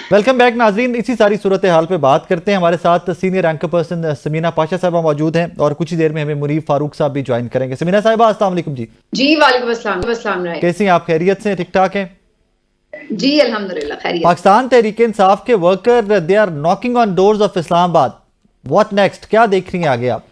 Welcome back नाजरीन। इसी सारी सूरत हाल पे बात करते हैं। हमारे साथ senior anchor person Sameena Pasha साहबा मौजूद हैं और कुछ ही देर में हमें मुनीफ फारूक साहब भी ज्वाइन करेंगे। समीना साहिबा अस्सलाम वालेकुम जी। जी वालेकुम अस्सलाम। कैसी हैं आप? खैरियत से? ठीक ठाक हैं? जी अल्हम्दुलिल्लाह खैरियत। पाकिस्तान तहरीक इंसाफ के worker they are knocking on doors of Islamabad. What next? क्या देख रही हैं आगे आप?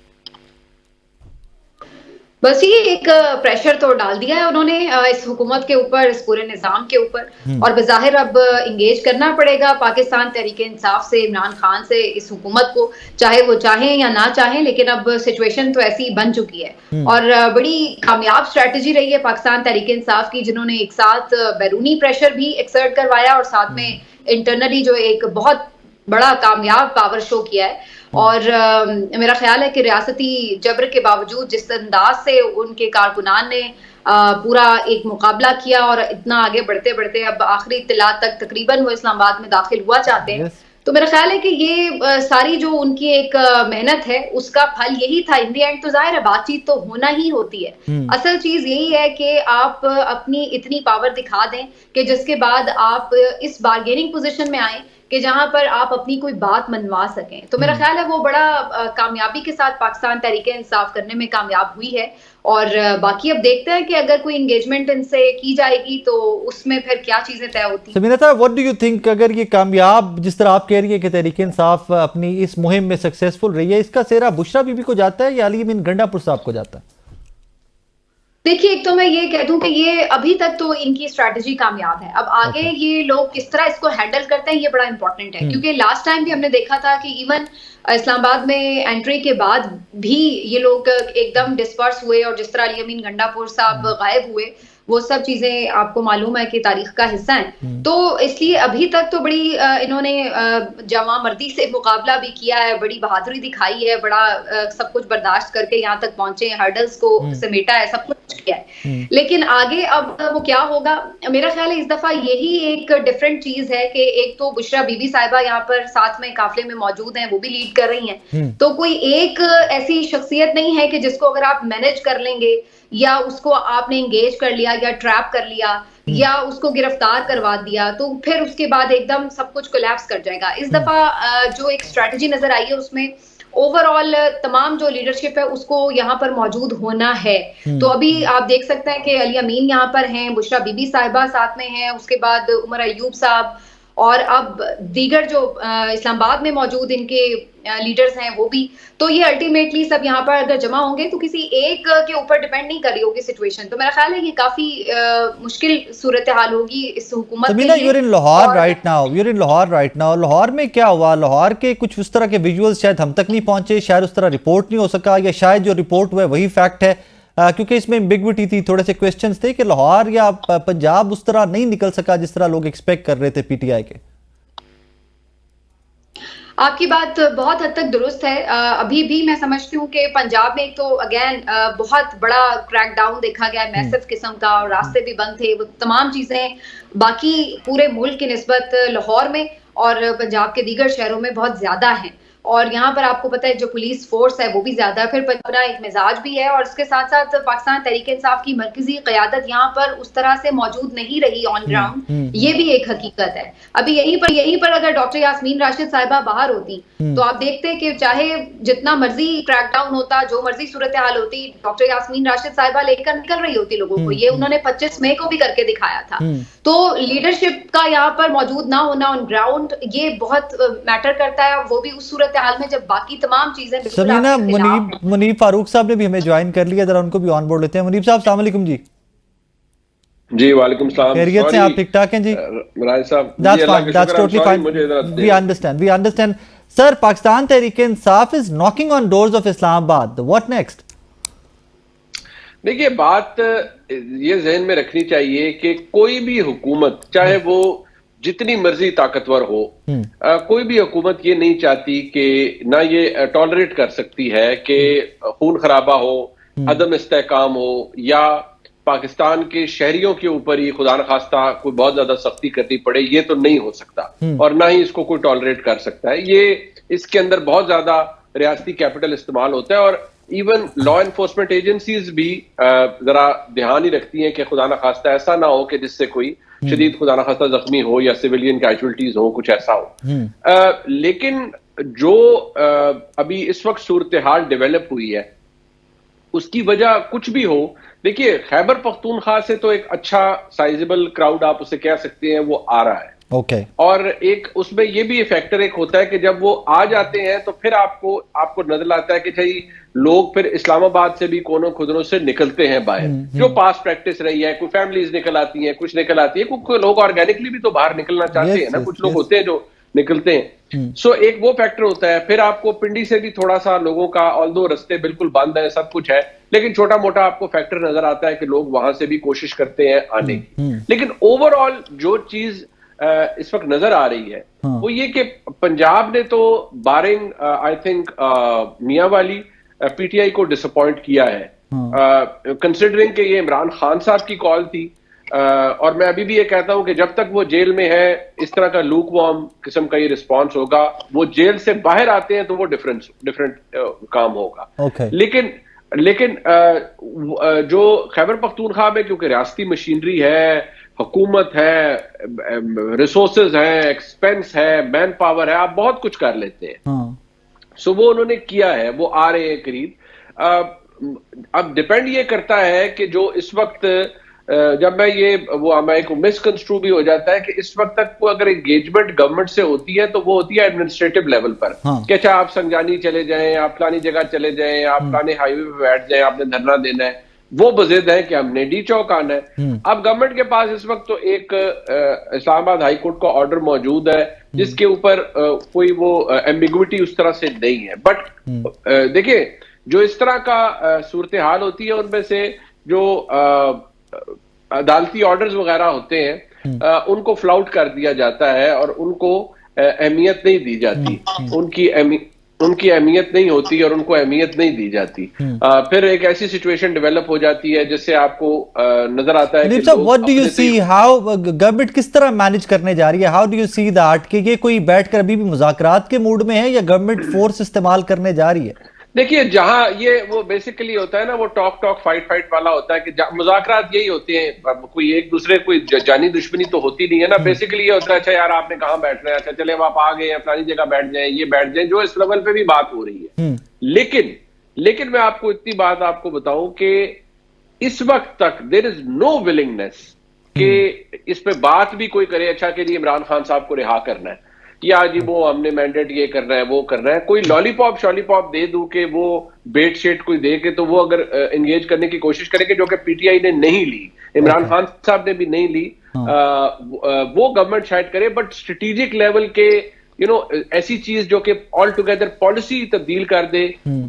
बस ये एक प्रेशर तो डाल दिया है उन्होंने इस हुकूमत के ऊपर, इस पूरे निजाम के ऊपर, और बज़ाहिर अब इंगेज करना पड़ेगा पाकिस्तान तहरीक इंसाफ से, इमरान खान से, इस हुकूमत को, चाहे वो चाहें या ना चाहें। लेकिन अब सिचुएशन तो ऐसी बन चुकी है और बड़ी कामयाब स्ट्रेटजी रही है पाकिस्तान तहरीक इंसाफ की, जिन्होंने एक साथ बैरूनी प्रेशर भी एक्सर्ट करवाया और साथ में इंटरनली जो एक बहुत बड़ा कामयाब पावर शो किया है। और मेरा ख्याल है कि रियासती जबर के बावजूद जिस अंदाज से उनके कारकुनान ने पूरा एक मुकाबला किया और इतना आगे बढ़ते बढ़ते अब आखिरी इत्तला तक तकरीबन वो इस्लामाबाद में दाखिल हुआ चाहते हैं। तो मेरा ख्याल है कि ये सारी जो उनकी एक मेहनत है उसका फल यही था। इन दी एंड तो जाहिर है बातचीत तो होना ही होती है। असल चीज यही है कि आप अपनी इतनी पावर दिखा दें कि जिसके बाद आप इस बार्गेनिंग पोजीशन में आए कि जहां पर आप अपनी कोई बात मनवा सकें। तो मेरा ख्याल है वो बड़ा कामयाबी के साथ पाकिस्तान तहरीक इंसाफ करने में कामयाब हुई है। और बाकी अब देखते हैं कि अगर कोई एंगेजमेंट इनसे की जाएगी तो उसमें फिर क्या चीजें तय होती हैं। समीना साहब, व्हाट डू यू थिंक, अगर ये कामयाब जिस तरह आप कह रही है कि तहरीक इंसाफ अपनी इस मुहिम में सक्सेसफुल रही है, इसका सेहरा बुशरा बीबी को जाता है या अली अमीन गंडापुर साहब को जाता है? देखिए, एक तो मैं ये कह दूं कि ये अभी तक तो इनकी स्ट्रैटेजी कामयाब है। अब आगे ये लोग किस तरह इसको हैंडल करते हैं ये बड़ा इंपॉर्टेंट है, क्योंकि लास्ट टाइम भी हमने देखा था कि इवन इस्लामाबाद में एंट्री के बाद भी ये लोग एकदम डिस्पर्स हुए और जिस तरह अली अमीन गंडापुर साहब गायब हुए, वो सब चीजें आपको मालूम है कि तारीख का हिस्सा है। तो इसलिए अभी तक तो बड़ी इन्होंने जमा मर्दी से मुकाबला भी किया है, बड़ी बहादुरी दिखाई है, बड़ा सब कुछ बर्दाश्त करके यहाँ तक पहुंचे, हर्डल्स को समेटा है, सब कुछ किया है। लेकिन आगे अब वो क्या होगा, मेरा ख्याल है इस दफा यही एक डिफरेंट चीज है कि एक तो बुशरा बीबी साहिबा यहाँ पर साथ में काफिले में मौजूद हैं, वो भी लीड कर रही हैं। तो कोई एक ऐसी शख्सियत नहीं है कि जिसको अगर आप मैनेज कर लेंगे या उसको आपने एंगेज कर लिया या ट्रैप कर लिया या उसको गिरफ्तार करवा दिया तो फिर उसके बाद एकदम सब कुछ कोलैप्स कर जाएगा। इस दफा जो एक स्ट्रेटजी नजर आई है उसमें ओवरऑल तमाम जो लीडरशिप है उसको यहाँ पर मौजूद होना है। तो अभी आप देख सकते हैं कि अली अमीन यहाँ पर हैं, बुशरा बीबी साहिबा साथ में हैं, उसके बाद उमर अयूब साहब और अब दीगर जो इस्लामाबाद में मौजूद इनके लीडर्स हैं वो भी। तो ये अल्टीमेटली सब यहाँ पर अगर जमा होंगे तो किसी एक के ऊपर डिपेंड नहीं कर रही होगी सिचुएशन। तो मेरा ख्याल है ये काफी मुश्किल सूरत हाल होगी इस हुकूमत के लिए। you're in Lahore right now. You're in Lahore right now. Lahore में क्या हुआ? लाहौर के कुछ उस तरह के विजुअल्स शायद हम तक नहीं पहुंचे, शायद उस तरह रिपोर्ट नहीं हो सका, या शायद जो रिपोर्ट हुआ वही फैक्ट है, क्योंकि इसमें एम्बिग्विटी थी, थोड़े से क्वेश्चंस थे कि लाहौर या पंजाब उस तरह नहीं निकल सका जिस तरह लोग एक्सपेक्ट कर रहे थे पीटीआई के। आपकी बात बहुत हद तक दुरुस्त है। अभी भी मैं समझती हूँ कि पंजाब में तो अगेन बहुत बड़ा क्रैकडाउन देखा गया है, मैसिव किस्म का, और रास्ते भी बंद थे, वो तमाम चीजें बाकी पूरे मुल्क की निस्बत लाहौर में और पंजाब के दीगर शहरों में बहुत ज्यादा हैं। और यहाँ पर आपको पता है जो पुलिस फोर्स है वो भी ज्यादा है, फिर अपना एक मिजाज भी है, और इसके साथ साथ पाकिस्तान तहरीक इंसाफ की मरकजी क़यादत यहाँ पर उस तरह से मौजूद नहीं रही ऑन ग्राउंड, ये भी एक हकीकत है। अभी यहीं पर अगर डॉक्टर यास्मीन राशिद साहिबा बाहर होती तो आप देखते कि चाहे जितना मर्जी क्रैकडाउन होता, जो मर्जी सूरत हाल होती, डॉक्टर यास्मीन राशिद साहिबा लेकर निकल रही होती लोगों को। ये उन्होंने 25 मई को भी करके दिखाया था। तो लीडरशिप का यहाँ पर मौजूद ना होना ऑन ग्राउंड ये बहुत मैटर करता है, वो भी उस सूरत हाल में जब बाकी तमाम चीजें। समीना, मुनीफ फारूक साहब ने भी हमें ज्वाइन कर लिया, जरा उनको भी ऑन बोर्ड लेते हैं। मुनीफ साहब अस्सलाम वालेकुम जी। जी वालेकुम सलाम। खैरियत से? आप ठीक ठाक हैं जी? राज साहब, that's fine, that's totally fine, we understand sir. Pakistan Tehreek Insaf is knocking on doors of Islamabad. What next? देखिए, बात ये जहन में रखनी चाहिए कि कोई भी हुकूमत, चाहे वो जितनी मर्जी ताकतवर हो, कोई भी हुकूमत ये नहीं चाहती कि ना ये टॉलरेट कर सकती है कि खून खराबा हो, अदम इस्तेहकाम हो, या पाकिस्तान के शहरियों के ऊपर ही खुदा न खास्ता कोई बहुत ज्यादा सख्ती करनी पड़े। ये तो नहीं हो सकता और ना ही इसको कोई टॉलरेट कर सकता है। ये इसके अंदर बहुत ज्यादा रियासती कैपिटल इस्तेमाल होता है और इवन लॉ एनफोर्समेंट एजेंसीज भी जरा ध्यान ही रखती हैं कि खुदा न खास्ता ऐसा ना हो कि जिससे कोई शदीद खुदा न खास्ता जख्मी हो या सिविलियन कैजुअल्टीज हो, कुछ ऐसा हो। लेकिन जो अभी इस वक्त सूरत हाल डेवलप हुई है उसकी वजह कुछ भी हो, देखिए खैबर पख्तूनख्वा से तो एक अच्छा साइजेबल क्राउड आप उसे कह सकते हैं वो आ रहा है। और एक उसमें ये भी फैक्टर एक होता है कि जब वो आ जाते हैं तो फिर आपको नजर आता है कि भाई लोग फिर इस्लामाबाद से भी कोनों खुदरों से निकलते हैं बाहर, जो पास प्रैक्टिस रही है। कोई फैमिलीज निकल आती हैं, कुछ निकल आती है, कुछ लोग ऑर्गेनिकली भी तो बाहर निकलना चाहते हैं ना, कुछ लोग होते हैं जो निकलते हैं। सो एक वो फैक्टर होता है। फिर आपको पिंडी से भी थोड़ा सा लोगों का, ऑल्दो रास्ते बिल्कुल बंद है, सब कुछ है, लेकिन छोटा मोटा आपको फैक्टर नजर आता है कि लोग वहां से भी कोशिश करते हैं आने की। लेकिन ओवरऑल जो चीज इस वक्त नजर आ रही है वो ये कि पंजाब ने तो बारिंग आई थिंक मियां वाली पीटीआई को डिसअपॉइंट किया है, कंसिडरिंग कि ये इमरान खान साहब की कॉल थी। और मैं अभी भी ये कहता हूं कि जब तक वो जेल में है इस तरह का लूक वार्म किस्म का ये रिस्पॉन्स होगा। वो जेल से बाहर आते हैं तो वो डिफरेंट काम होगा। लेकिन जो खैबर पख्तूनख्वा में क्योंकि रियासती मशीनरी है, हुकूमत है, रिसोर्सेज है, एक्सपेंस है, मैन पावर है, आप बहुत कुछ कर लेते हैं। सो वो उन्होंने किया है, वो आ रहे हैं करीब। अब डिपेंड ये करता है कि जो इस वक्त जब मैं एक मिसकंस्ट्रू भी हो जाता है कि इस वक्त तक वो अगर एंगेजमेंट गवर्नमेंट से होती है तो वो होती है एडमिनिस्ट्रेटिव लेवल पर कि अच्छा आप संजानी चले जाएं, आप फलानी जगह चले जाएं, आप फलाने हाईवे पे बैठ जाएं, आपने धरना देना है। वो बजिद है कि हमने डी चौक आना है। अब गवर्नमेंट के पास इस वक्त तो एक इस्लामाबाद हाई कोर्ट का ऑर्डर मौजूद है जिसके ऊपर कोई वो एम्बिग्विटी उस तरह से नहीं है। बट देखिए जो इस तरह का सूरत हाल होती है उनमें से जो अदालती ऑर्डर्स वगैरह होते हैं उनको फ्लाउट कर दिया जाता है और उनको अहमियत नहीं दी जाती, उनकी अहमियत नहीं होती और उनको अहमियत नहीं दी जाती। फिर एक ऐसी सिचुएशन डेवलप हो जाती है जिससे आपको नजर आता है कि what do you see how government किस तरह मैनेज करने जा रही है? How do you see that कि ये कोई बैठकर अभी भी मुज़ाकरात के मूड में है या गवर्नमेंट फोर्स इस्तेमाल करने जा रही है? देखिए जहां ये वो बेसिकली होता है ना, वो टॉक फाइट वाला होता है कि मुज़ाकरात यही होते हैं, कोई एक दूसरे कोई जानी दुश्मनी तो होती नहीं है ना। बेसिकली ये होता है अच्छा यार आपने कहाँ बैठना है, अच्छा चले आप आ गए हैं फलानी जगह बैठ जाएं, ये बैठ जाएं, जो इस लेवल पे भी बात हो रही है। लेकिन मैं आपको इतनी बात आपको बताऊं कि इस वक्त तक देयर इज नो विलिंगनेस कि इस पे बात भी कोई करे अच्छा के लिए इमरान खान साहब को रिहा करना है या जी वो हमने मैंडेट ये करना है वो करना है। कोई लॉलीपॉप शॉलीपॉप दे दूं कि वो बेट शेट कोई दे के तो वो अगर एंगेज करने की कोशिश करेंगे, जो कि पीटीआई ने नहीं ली, इमरान खान साहब ने भी नहीं ली, वो गवर्नमेंट शायद करे। बट स्ट्रेटेजिक लेवल के ऐसी चीज जो कि ऑल टुगेदर पॉलिसी तब्दील कर दे,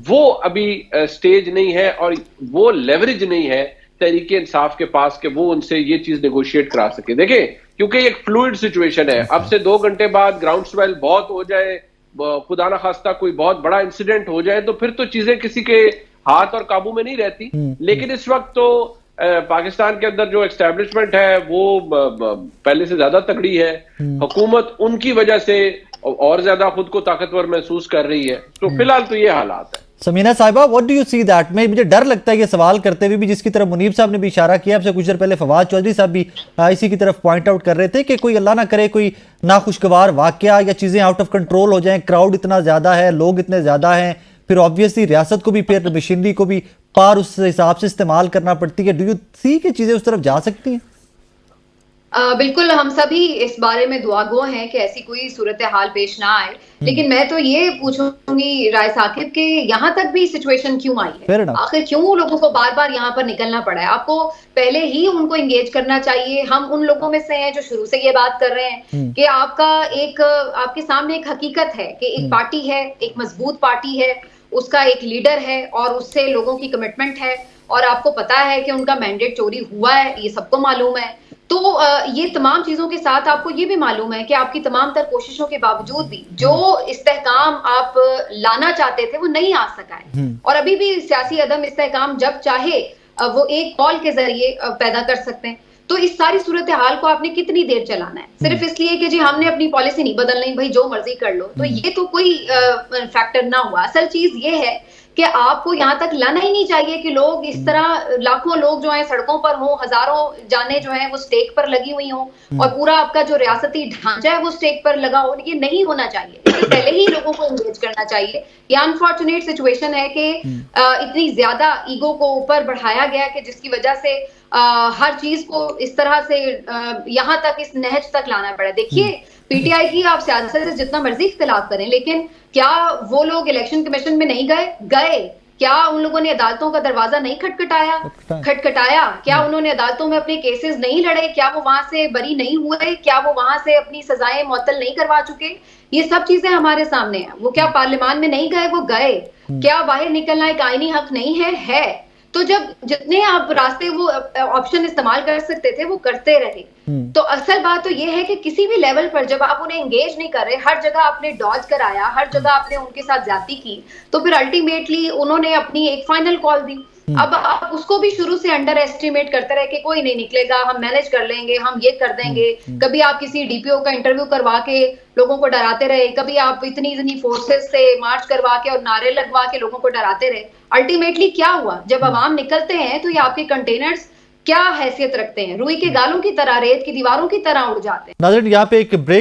वो अभी स्टेज नहीं है और वो लेवरेज नहीं है तहरीके इंसाफ के पास कि वो उनसे ये चीज नेगोशिएट करा सके। देखिए क्योंकि एक फ्लूइड सिचुएशन है, अब से 2 घंटे बाद ग्राउंड स्वेल बहुत हो जाए, खुदा ना खास्ता कोई बहुत बड़ा इंसिडेंट हो जाए तो फिर तो चीजें किसी के हाथ और काबू में नहीं रहती। लेकिन इस वक्त तो पाकिस्तान के अंदर जो एस्टेब्लिशमेंट है वो पहले से ज्यादा तगड़ी है, हुकूमत उनकी वजह से और ज्यादा खुद को ताकतवर महसूस कर रही है। तो फिलहाल तो ये हालात है। समीना साहिबा, what do you see that? मुझे डर लगता है ये सवाल करते हुए भी, जिसकी तरफ मुनीब साहब ने भी इशारा किया, आपसे कुछ देर पहले फवाद चौधरी साहब भी इसी की तरफ पॉइंट आउट कर रहे थे कि कोई अल्लाह ना करे कोई नाखुशगवार वाकया या चीजें आउट ऑफ कंट्रोल हो जाएं, क्राउड इतना ज्यादा है, लोग इतने ज्यादा हैं, फिर ऑब्वियसली रियासत को भी, फिर मशीनरी को भी पार उस हिसाब से इस्तेमाल करना पड़ती है। डू यू सी कि चीजें उस तरफ जा सकती हैं? बिल्कुल, हम सभी इस बारे में दुआगो हैं कि ऐसी कोई सूरत हाल पेश ना आए। लेकिन मैं तो ये पूछूंगी राय साकिब कि यहाँ तक भी सिचुएशन क्यों आई है? आखिर क्यों लोगों को बार बार यहाँ पर निकलना पड़ा है? आपको पहले ही उनको एंगेज करना चाहिए। हम उन लोगों में से हैं जो शुरू से ये बात कर रहे हैं कि आपके सामने एक हकीकत है कि एक पार्टी है, एक मजबूत पार्टी है, उसका एक लीडर है और उससे लोगों की कमिटमेंट है और आपको पता है कि उनका मैंडेट चोरी हुआ है, ये सबको मालूम है। तो ये तमाम चीजों के साथ आपको ये भी मालूम है कि आपकी तमाम तर कोशिशों के बावजूद भी जो इस्तेहकाम आप लाना चाहते थे वो नहीं आ सका है। और अभी भी सियासी अदम इस्तेहकाम जब चाहे वो एक कॉल के जरिए पैदा कर सकते हैं। तो इस सारी सूरत हाल को आपने कितनी देर चलाना है सिर्फ इसलिए कि जी हमने अपनी पॉलिसी नहीं बदलनी, भाई जो मर्जी कर लो? तो ये तो कोई फैक्टर ना हुआ। असल चीज ये है कि आपको यहाँ तक लाना ही नहीं चाहिए कि लोग इस तरह लाखों लोग जो हैं सड़कों पर हों, हजारों जाने जो हैं वो स्टेक पर लगी हुई हों और पूरा आपका जो रियासती ढांचा है वो स्टेक पर लगा हो। ये नहीं होना चाहिए, इससे पहले ही लोगों को एंगेज करना चाहिए। ये अनफॉर्चुनेट सिचुएशन है कि इतनी ज्यादा ईगो को ऊपर बढ़ाया गया कि जिसकी वजह से हर चीज को इस तरह से यहाँ तक इस नहज तक लाना पड़ा। देखिए पीटीआई की आप सियासत से जितना मर्जी इख्तिलाफ करें, लेकिन क्या वो लोग इलेक्शन कमीशन में नहीं गए? क्या उन लोगों ने अदालतों का दरवाजा नहीं खटखटाया? क्या उन्होंने अदालतों में अपने केसेस नहीं लड़े? क्या वो वहां से बरी नहीं हुए? क्या वो वहां से अपनी सजाएं मुअत्तल नहीं करवा चुके? ये सब चीजें हमारे सामने हैं। वो क्या पार्लियामान में नहीं गए? वो गए। क्या बाहर निकलना एक आईनी हक नहीं है? तो जब जितने आप रास्ते वो ऑप्शन इस्तेमाल कर सकते थे वो करते रहे। तो असल बात तो ये है कि किसी भी लेवल पर जब आप उन्हें एंगेज नहीं कर रहे, हर जगह आपने डॉज कराया, हर जगह आपने उनके साथ ज्यादती की, तो फिर अल्टीमेटली उन्होंने अपनी एक फाइनल कॉल दी। अब आप उसको भी शुरू से अंडर एस्टिमेट करते रहे कि कोई नहीं निकलेगा, हम मैनेज कर लेंगे, हम ये कर देंगे। कभी आप किसी डीपीओ का इंटरव्यू करवा के लोगों को डराते रहे, कभी आप इतनी फोर्सेस से मार्च करवा के और नारे लगवा के लोगों को डराते रहे। अल्टीमेटली क्या हुआ? जब अवाम निकलते हैं तो ये आपके कंटेनर्स क्या हैसियत रखते हैं? रुई के गालों की तरह, रेत की दीवारों की तरह उड़ जाते हैं। नाज़रीन, यहाँ पे एक ब्रेक